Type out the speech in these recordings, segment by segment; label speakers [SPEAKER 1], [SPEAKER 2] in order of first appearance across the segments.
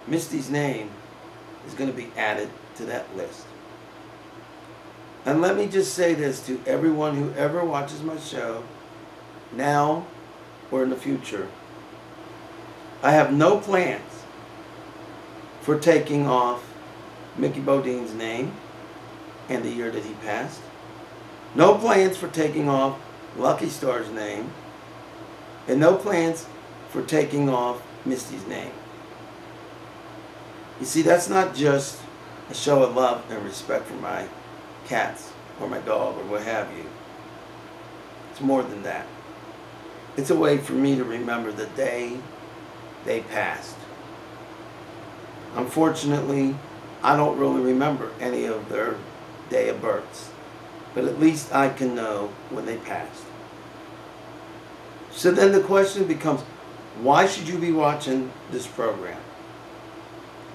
[SPEAKER 1] Misty's name is going to be added to that list. And let me just say this to everyone who ever watches my show, now or in the future. I have no plans for taking off Mickey Bodine's name and the year that he passed. No plans for taking off Lucky Star's name. And no plans for taking off Misty's name. You see, that's not just a show of love and respect for my cats or my dog or what have you. It's more than that. It's a way for me to remember the day they passed. Unfortunately, I don't really remember any of their day of births, but at least I can know when they passed. So then the question becomes, why should you be watching this program?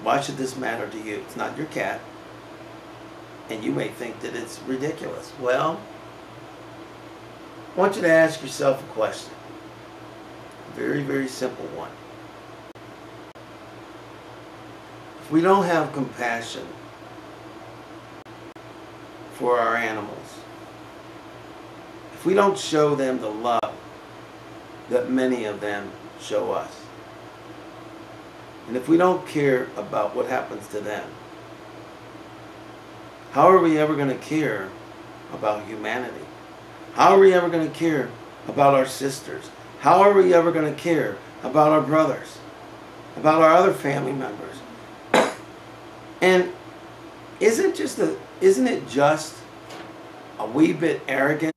[SPEAKER 1] Why should this matter to you? It's not your cat, and you may think that it's ridiculous. Well, I want you to ask yourself a question. A very, very simple one. If we don't have compassion for our animals, if we don't show them the love that many of them show us, and if we don't care about what happens to them, how are we ever going to care about humanity? How are we ever going to care about our sisters? How are we ever going to care about our brothers, about our other family members? And isn't it just a wee bit arrogant?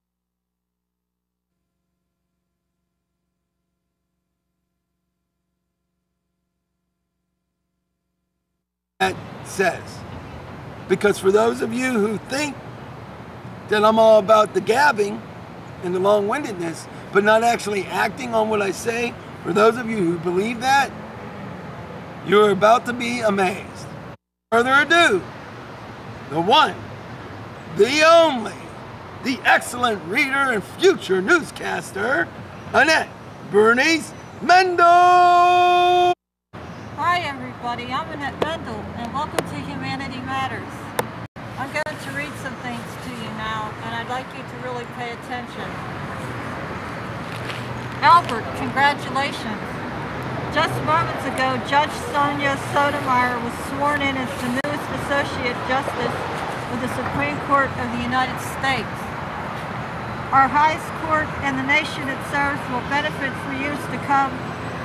[SPEAKER 1] That says, because for those of you who think that I'm all about the gabbing and the long-windedness, but not actually acting on what I say, for those of you who believe that, you're about to be amazed. Further ado, the one, the only, the excellent reader and future newscaster, Annette Bernice Mendel.
[SPEAKER 2] Hi everybody, I'm Annette Mendel, and welcome to Humanity Matters. I'm going to read some things to you now, and I'd like you to really pay attention. Albert, congratulations. Just moments ago, Judge Sonia Sotomayor was sworn in as the newest Associate Justice of the Supreme Court of the United States. Our highest court and the nation it serves will benefit for years to come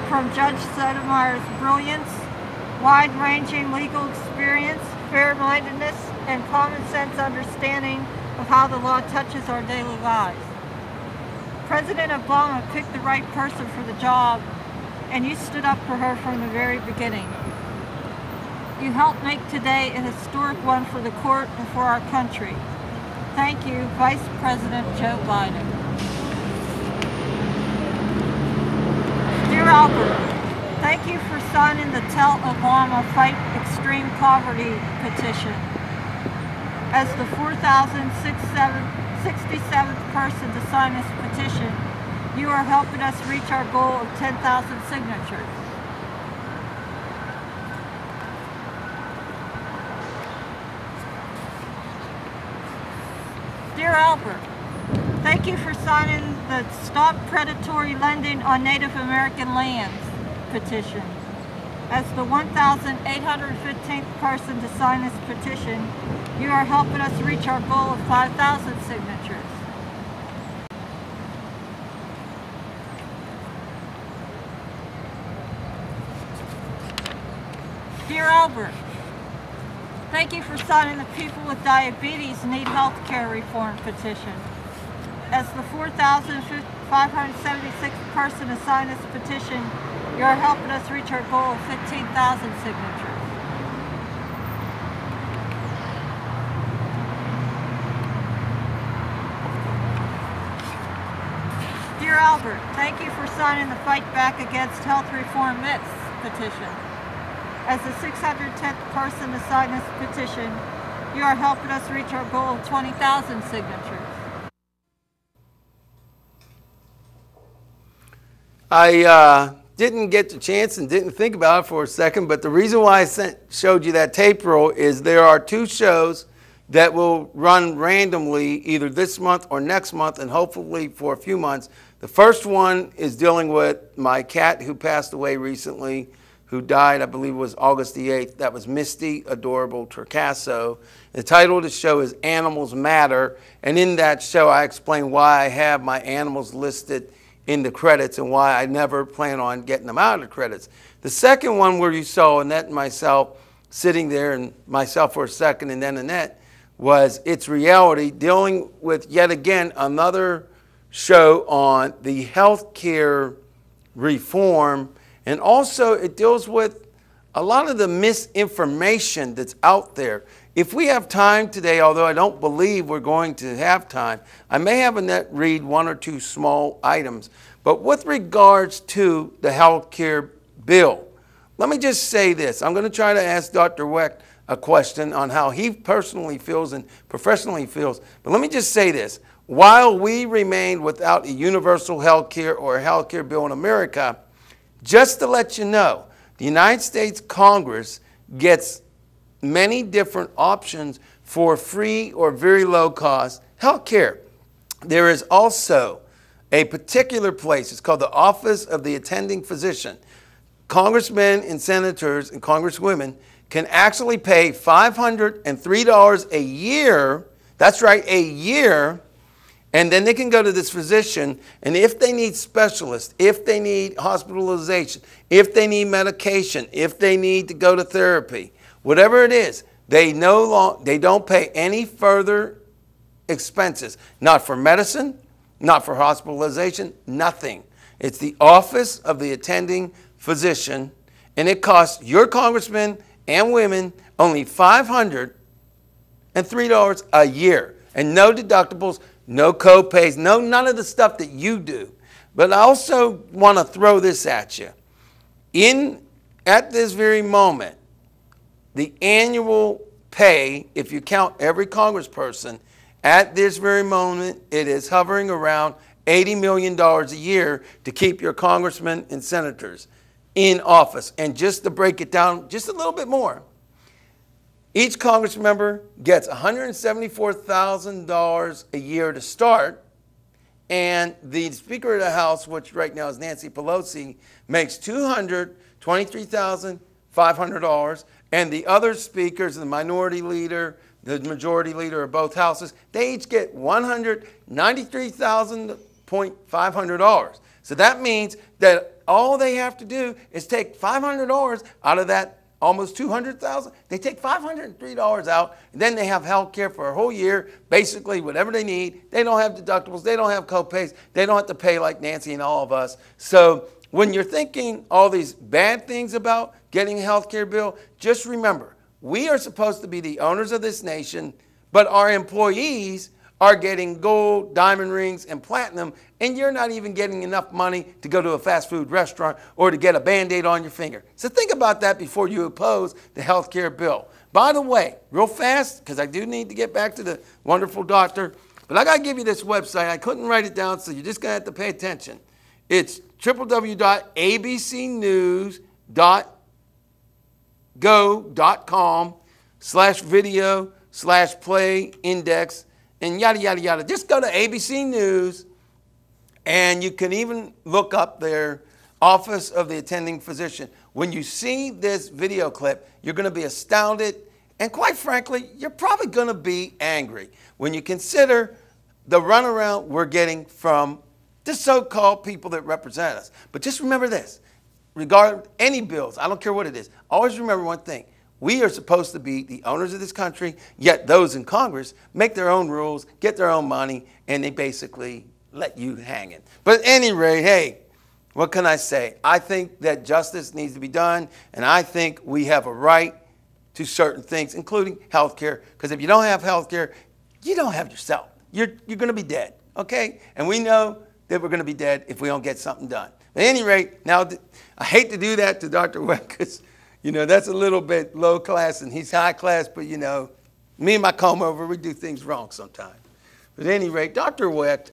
[SPEAKER 2] from Judge Sotomayor's brilliance, wide-ranging legal experience, fair-mindedness, and common-sense understanding of how the law touches our daily lives. President Obama picked the right person for the job, and you stood up for her from the very beginning. You helped make today a historic one for the court and for our country. Thank you, Vice President Joe Biden. Dear Albert, thank you for signing the Tell Obama Fight Extreme Poverty petition. As the 4,067th person to sign this petition, you are helping us reach our goal of 10,000 signatures. Dear Albert, thank you for signing the Stop Predatory Lending on Native American Lands petition. As the 1,815th person to sign this petition, you are helping us reach our goal of 5,000 signatures. Dear Albert, thank you for signing the People with Diabetes Need Health Care Reform petition. As the 4,576th person to sign this petition, you are helping us reach our goal of 15,000 signatures. Dear Albert, thank you for signing the Fight Back Against Health Reform Myths petition. As the 610th person to sign this petition, you are helping us reach our goal of 20,000 signatures.
[SPEAKER 1] I didn't get the chance and didn't think about it for a second, but the reason why I showed you that tape roll is there are 2 shows that will run randomly either this month or next month, and hopefully for a few months. The first one is dealing with my cat who passed away recently, who died, I believe it was August the 8th. That was Misty, adorable Torcaso. The title of the show is Animals Matter, and in that show I explain why I have my animals listed in the credits and why I never plan on getting them out of the credits. The second one where you saw Annette and myself sitting there, and myself for a second and then Annette, was It's Reality, dealing with yet again another show on the healthcare reform, and also it deals with a lot of the misinformation that's out there. If we have time today, although I don't believe we're going to have time, I may have Annette read 1 or 2 small items. But with regards to the health care bill, let me just say this. I'm going to try to ask Dr. Wecht a question on how he personally feels and professionally feels. But let me just say this. While we remain without a universal health care or a health care bill in America, just to let you know, the United States Congress gets many different options for free or very low cost health care. There is also a particular place, it's called the Office of the Attending Physician. Congressmen and senators and congresswomen can actually pay $503 a year, that's right, a year, and then they can go to this physician, and if they need specialists, if they need hospitalization, if they need medication, if they need to go to therapy, whatever it is, they don't pay any further expenses. Not for medicine, not for hospitalization, nothing. It's the Office of the Attending Physician, and it costs your congressmen and women only $503 a year. And no deductibles, no co-pays, none of the stuff that you do. But I also want to throw this at you. At this very moment, the annual pay, if you count every congressperson, at this very moment, it is hovering around $80 million a year to keep your congressmen and senators in office. And just to break it down just a little bit more, each Congress member gets $174,000 a year to start, and the Speaker of the House, which right now is Nancy Pelosi, makes $223,500, and the other speakers, the minority leader, the majority leader of both houses, they each get $193,500. So that means that all they have to do is take $500 out of that almost $200,000. They take $503 out, and then they have health care for a whole year, basically whatever they need. They don't have deductibles. They don't have co-pays. They don't have to pay like Nancy and all of us. So when you're thinking all these bad things about getting a health care bill, just remember, we are supposed to be the owners of this nation, but our employees are getting gold, diamond rings, and platinum, and you're not even getting enough money to go to a fast food restaurant or to get a Band-Aid on your finger. So think about that before you oppose the health care bill. By the way, real fast, because I do need to get back to the wonderful doctor, but I got to give you this website. I couldn't write it down, so you're just going to have to pay attention. It's www.abcnews.go.com/video/play index and yada, yada, yada. Just go to ABC News, and you can even look up their Office of the Attending Physician. When you see this video clip, you're going to be astounded, and quite frankly, you're probably going to be angry when you consider the runaround we're getting from the so-called people that represent us. But just remember this, regarding any bills, I don't care what it is, always remember one thing. We are supposed to be the owners of this country, yet those in Congress make their own rules, get their own money, and they basically let you hang it. But at any rate, hey, what can I say? I think that justice needs to be done, and I think we have a right to certain things, including health care, because if you don't have health care, you don't have yourself. You're going to be dead, okay? And we know that we're going to be dead if we don't get something done. At any rate, now, I hate to do that to Dr. Wecht, because you know, that's a little bit low class, and he's high class, but, you know, me and my comb over, we do things wrong sometimes. But at any rate, Dr. Wecht,